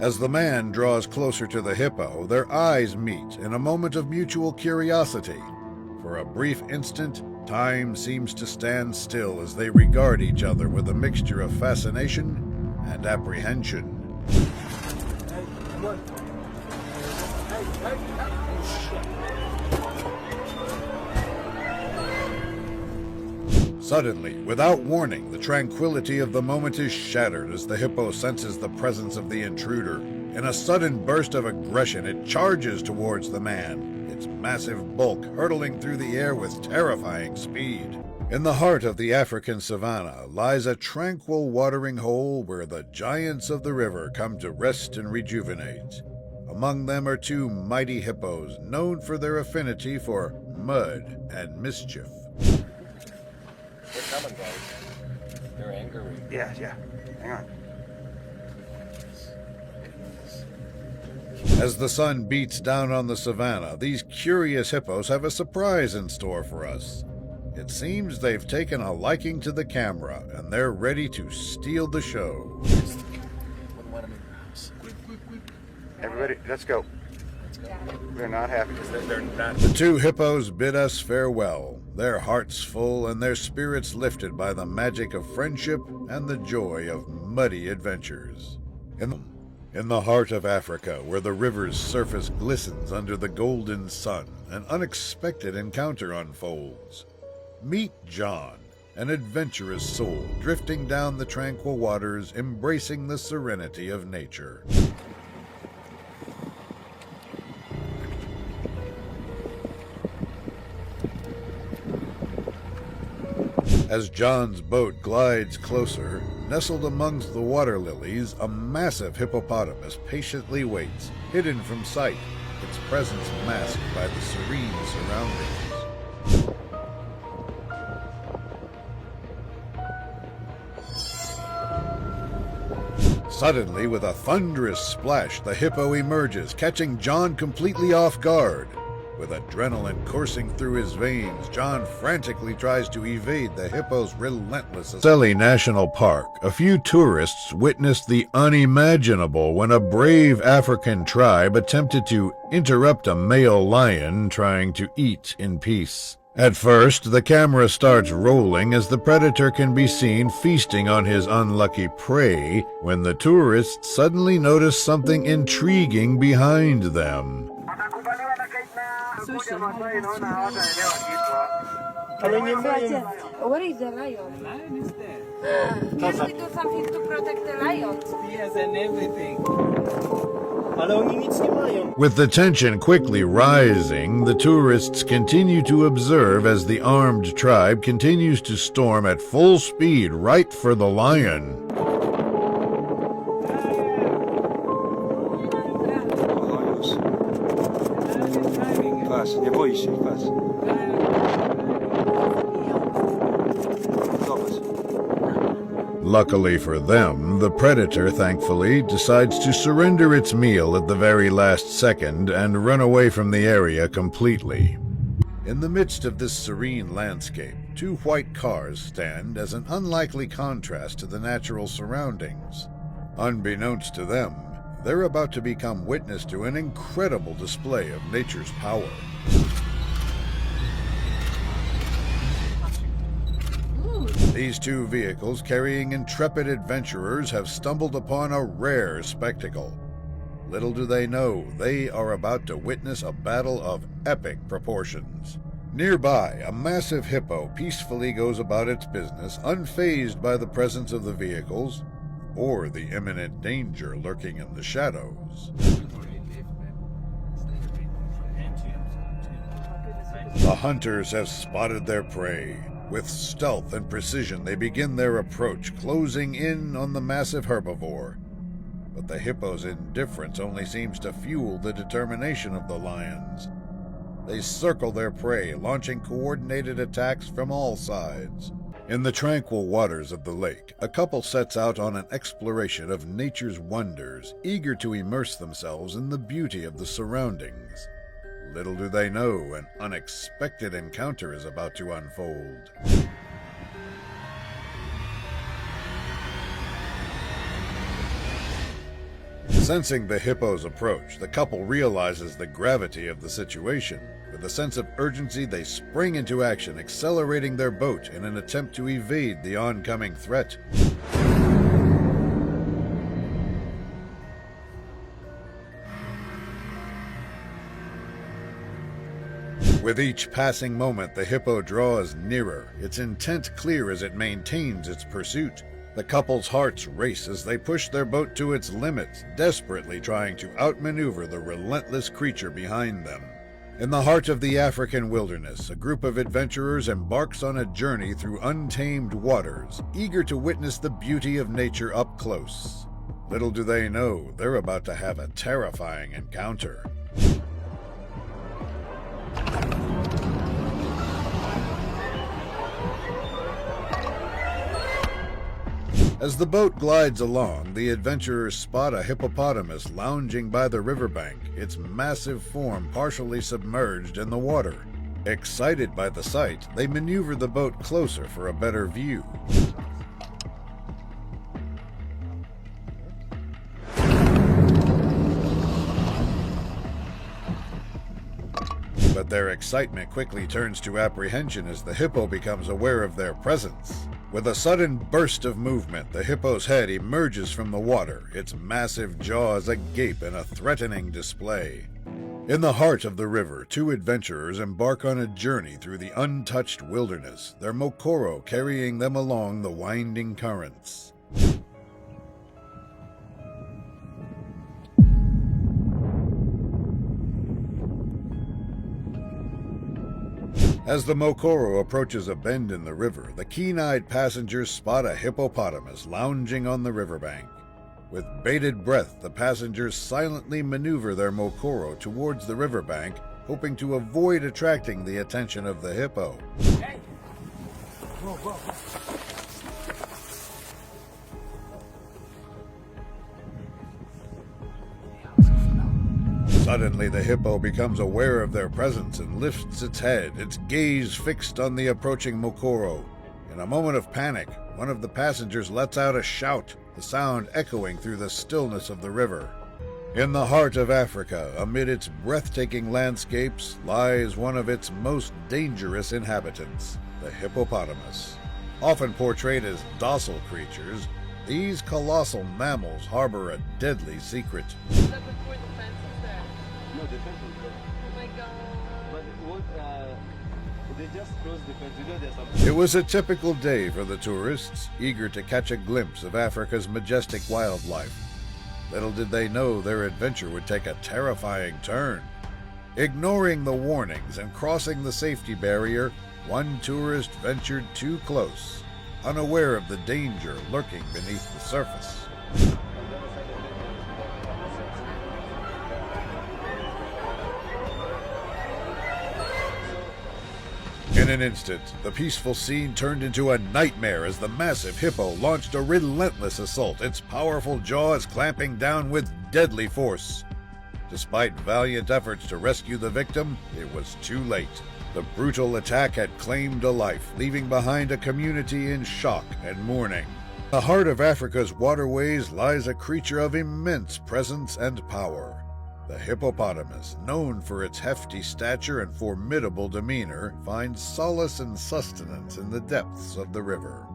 [SPEAKER 1] As the man draws closer to the hippo, their eyes meet in a moment of mutual curiosity. For a brief instant, time seems to stand still as they regard each other with a mixture of fascination and apprehension. Suddenly, without warning, the tranquility of the moment is shattered as the hippo senses the presence of the intruder. In a sudden burst of aggression, it charges towards the man, its massive bulk hurtling through the air with terrifying speed. In the heart of the African savanna lies a tranquil watering hole where the giants of the river come to rest and rejuvenate. Among them are two mighty hippos known for their affinity for mud and mischief.
[SPEAKER 18] They're coming, guys. They're angry.
[SPEAKER 5] Yeah. Hang on.
[SPEAKER 1] As the sun beats down on the savannah, these curious hippos have a surprise in store for us. It seems they've taken a liking to the camera, and they're ready to steal the show.
[SPEAKER 5] Everybody, let's go. They're not happy.
[SPEAKER 1] The two hippos bid us farewell. their hearts full and their spirits lifted by the magic of friendship and the joy of muddy adventures. In the heart of Africa, where the river's surface glistens under the golden sun, an unexpected encounter unfolds. Meet John, an adventurous soul drifting down the tranquil waters, embracing the serenity of nature. As John's boat glides closer, nestled amongst the water lilies, a massive hippopotamus patiently waits, hidden from sight, its presence masked by the serene surroundings. Suddenly, with a thunderous splash, the hippo emerges, catching John completely off guard. With adrenaline coursing through his veins, John frantically tries to evade the hippo's relentless assault. Selly National Park, a few tourists witnessed the unimaginable when a brave African tribe attempted to interrupt a male lion trying to eat in peace. At first, the camera starts rolling as the predator can be seen feasting on his unlucky prey when the tourists suddenly notice something intriguing behind them.
[SPEAKER 3] What is the lion? The lion is there. Can we do something to protect the lions? Yes, and everything.
[SPEAKER 1] With the tension quickly rising, the tourists continue to observe as the armed tribe continues to storm at full speed right for the lion.
[SPEAKER 14] Nie boi się, patrz.
[SPEAKER 1] Luckily for them, the predator, thankfully, decides to surrender its meal at the very last second and run away from the area completely. In the midst of this serene landscape, two white cars stand as an unlikely contrast to the natural surroundings. Unbeknownst to them, they're about to become witness to an incredible display of nature's power. These two vehicles carrying intrepid adventurers have stumbled upon a rare spectacle. Little do they know, they are about to witness a battle of epic proportions. Nearby, a massive hippo peacefully goes about its business, unfazed by the presence of the vehicles or the imminent danger lurking in the shadows. The hunters have spotted their prey. With stealth and precision, they begin their approach, closing in on the massive herbivore. But the hippo's indifference only seems to fuel the determination of the lions. They circle their prey, launching coordinated attacks from all sides. In the tranquil waters of the lake, a couple sets out on an exploration of nature's wonders, eager to immerse themselves in the beauty of the surroundings. Little do they know, an unexpected encounter is about to unfold. Sensing the hippo's approach, the couple realizes the gravity of the situation. With a sense of urgency, they spring into action, accelerating their boat in an attempt to evade the oncoming threat. With each passing moment, the hippo draws nearer, its intent clear as it maintains its pursuit. The couple's hearts race as they push their boat to its limits, desperately trying to outmaneuver the relentless creature behind them. In the heart of the African wilderness, a group of adventurers embarks on a journey through untamed waters, eager to witness the beauty of nature up close. Little do they know, they're about to have a terrifying encounter. As the boat glides along, the adventurers spot a hippopotamus lounging by the riverbank, its massive form partially submerged in the water. Excited by the sight, they maneuver the boat closer for a better view. But their excitement quickly turns to apprehension as the hippo becomes aware of their presence. With a sudden burst of movement, the hippo's head emerges from the water, its massive jaws agape in a threatening display. In the heart of the river, two adventurers embark on a journey through the untouched wilderness, their mokoro carrying them along the winding currents. As the mokoro approaches a bend in the river, the keen-eyed passengers spot a hippopotamus lounging on the riverbank. With bated breath, the passengers silently maneuver their mokoro towards the riverbank, hoping to avoid attracting the attention of the hippo.
[SPEAKER 6] Hey! Whoa, whoa, whoa.
[SPEAKER 1] Suddenly, the hippo becomes aware of their presence and lifts its head, its gaze fixed on the approaching mokoro. In a moment of panic, one of the passengers lets out a shout, the sound echoing through the stillness of the river. In the heart of Africa, amid its breathtaking landscapes, lies one of its most dangerous inhabitants, the hippopotamus. Often portrayed as docile creatures, these colossal mammals harbor a deadly secret.
[SPEAKER 14] No, the fence is there.
[SPEAKER 13] Oh my god.
[SPEAKER 14] But what, they just closed the fence. You know there's some...
[SPEAKER 1] It was a typical day for the tourists, eager to catch a glimpse of Africa's majestic wildlife. Little did they know their adventure would take a terrifying turn. Ignoring the warnings and crossing the safety barrier, one tourist ventured too close, unaware of the danger lurking beneath the surface. In an instant, the peaceful scene turned into a nightmare as the massive hippo launched a relentless assault, its powerful jaws clamping down with deadly force. Despite valiant efforts to rescue the victim, it was too late. The brutal attack had claimed a life, leaving behind a community in shock and mourning. In the heart of Africa's waterways lies a creature of immense presence and power. The hippopotamus, known for its hefty stature and formidable demeanor, finds solace and sustenance in the depths of the river.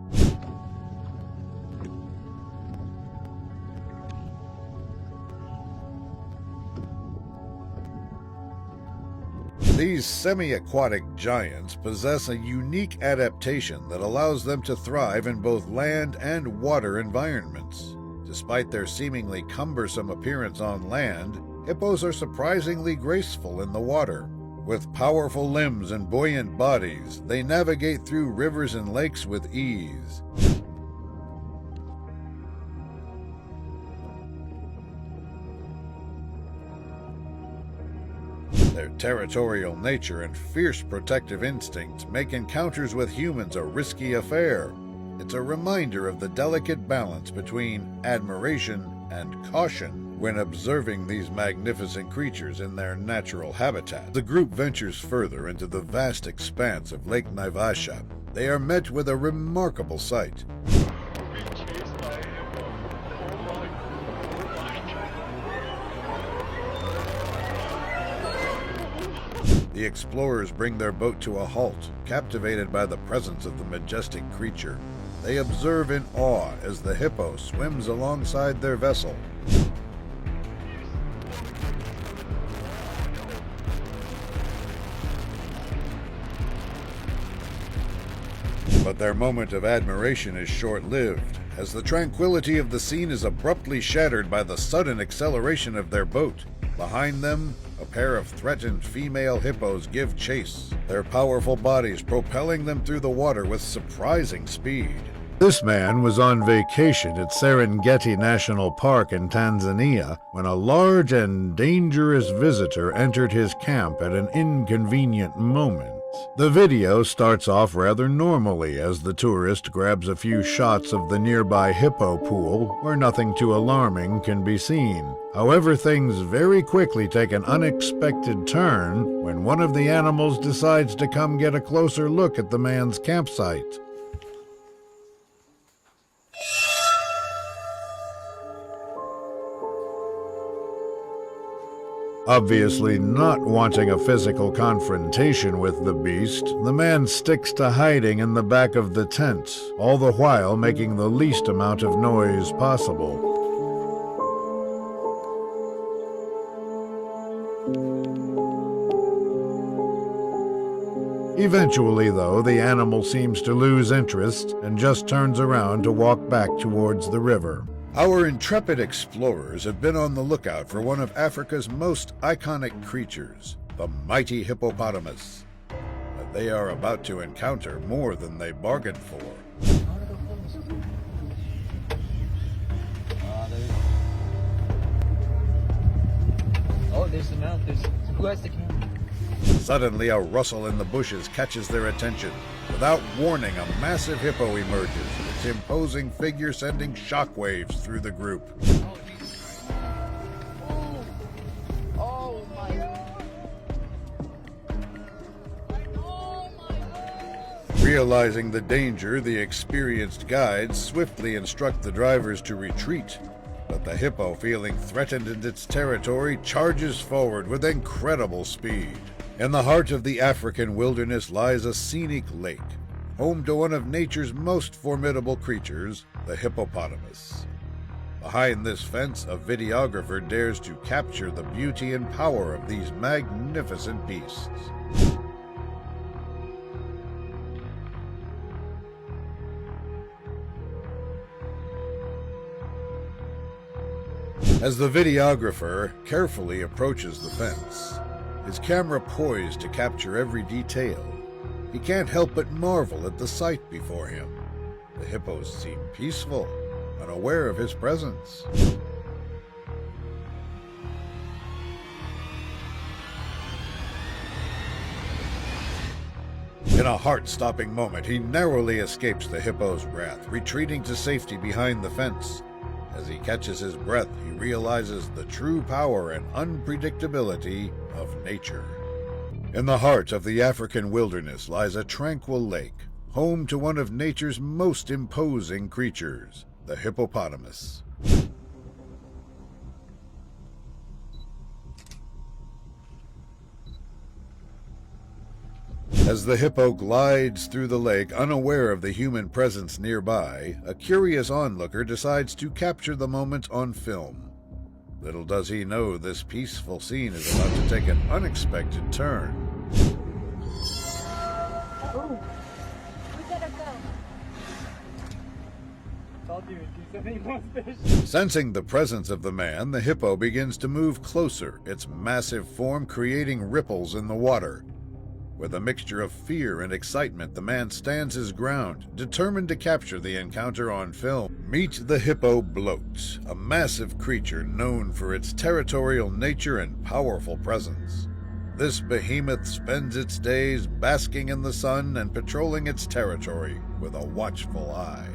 [SPEAKER 1] These semi-aquatic giants possess a unique adaptation that allows them to thrive in both land and water environments. Despite their seemingly cumbersome appearance on land, hippos are surprisingly graceful in the water. With powerful limbs and buoyant bodies, they navigate through rivers and lakes with ease. Their territorial nature and fierce protective instincts make encounters with humans a risky affair. It's a reminder of the delicate balance between admiration and caution when observing these magnificent creatures in their natural habitat. The group ventures further into the vast expanse of Lake Naivasha. They are met with a remarkable sight. The explorers bring their boat to a halt, captivated by the presence of the majestic creature. They observe in awe as the hippo swims alongside their vessel. But their moment of admiration is short-lived, as the tranquility of the scene is abruptly shattered by the sudden acceleration of their boat. Behind them, a pair of threatened female hippos give chase, their powerful bodies propelling them through the water with surprising speed. This man was on vacation at Serengeti National Park in Tanzania when a large and dangerous visitor entered his camp at an inconvenient moment. The video starts off rather normally as the tourist grabs a few shots of the nearby hippo pool where nothing too alarming can be seen. However, things very quickly take an unexpected turn when one of the animals decides to come get a closer look at the man's campsite. Obviously not wanting a physical confrontation with the beast, the man sticks to hiding in the back of the tent, all the while making the least amount of noise possible. Eventually, though, the animal seems to lose interest and just turns around to walk back towards the river. Our intrepid explorers have been on the lookout for one of Africa's most iconic creatures, the mighty hippopotamus. But they are about to encounter more than they bargained for.
[SPEAKER 18] Oh, there's the mount. Who has the camera?
[SPEAKER 1] Suddenly, a rustle in the bushes catches their attention. Without warning, a massive hippo emerges, its imposing figure sending shockwaves through the group.
[SPEAKER 3] Oh my God.
[SPEAKER 1] Realizing the danger, the experienced guides swiftly instruct the drivers to retreat. But the hippo, feeling threatened in its territory, charges forward with incredible speed. In the heart of the African wilderness lies a scenic lake, home to one of nature's most formidable creatures, the hippopotamus. Behind this fence, a videographer dares to capture the beauty and power of these magnificent beasts. As the videographer carefully approaches the fence, his camera poised to capture every detail, he can't help but marvel at the sight before him. The hippos seem peaceful, unaware of his presence. In a heart-stopping moment, he narrowly escapes the hippo's wrath, retreating to safety behind the fence. As he catches his breath, he realizes the true power and unpredictability of nature. In the heart of the African wilderness lies a tranquil lake, home to one of nature's most imposing creatures, the hippopotamus. As the hippo glides through the lake, unaware of the human presence nearby, a curious onlooker decides to capture the moment on film. Little does he know this peaceful scene is about to take an unexpected turn.
[SPEAKER 3] Oh, we gotta go.
[SPEAKER 1] Sensing the presence of the man, the hippo begins to move closer, its massive form creating ripples in the water. With a mixture of fear and excitement, the man stands his ground, determined to capture the encounter on film. Meet the hippo bloat, a massive creature known for its territorial nature and powerful presence. This behemoth spends its days basking in the sun and patrolling its territory with a watchful eye.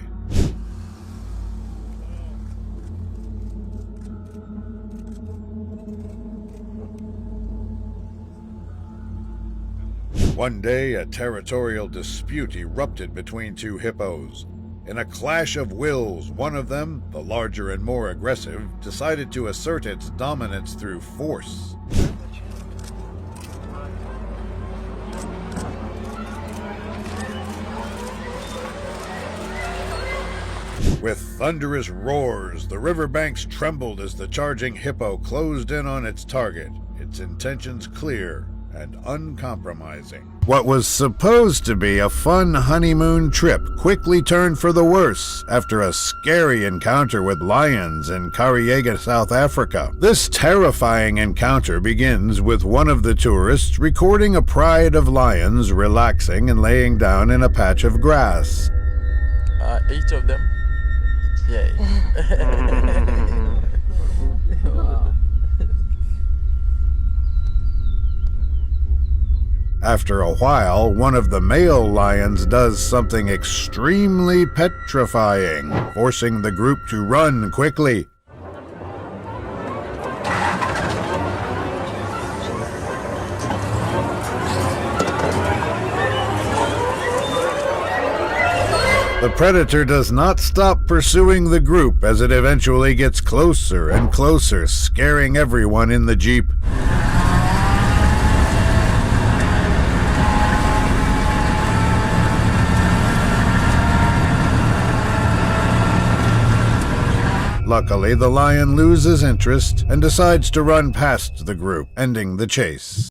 [SPEAKER 1] One day, a territorial dispute erupted between two hippos. In a clash of wills, one of them, the larger and more aggressive, decided to assert its dominance through force. With thunderous roars, the riverbanks trembled as the charging hippo closed in on its target, its intentions clear and uncompromising. What was supposed to be a fun honeymoon trip quickly turned for the worse after a scary encounter with lions in Kariega, South Africa. This terrifying encounter begins with one of the tourists recording a pride of lions relaxing and laying down in a patch of grass.
[SPEAKER 18] 8 of them. Yay. Wow.
[SPEAKER 1] After a while, one of the male lions does something extremely petrifying, forcing the group to run quickly. The predator does not stop pursuing the group as it eventually gets closer and closer, scaring everyone in the jeep. Luckily, the lion loses interest and decides to run past the group, ending the chase.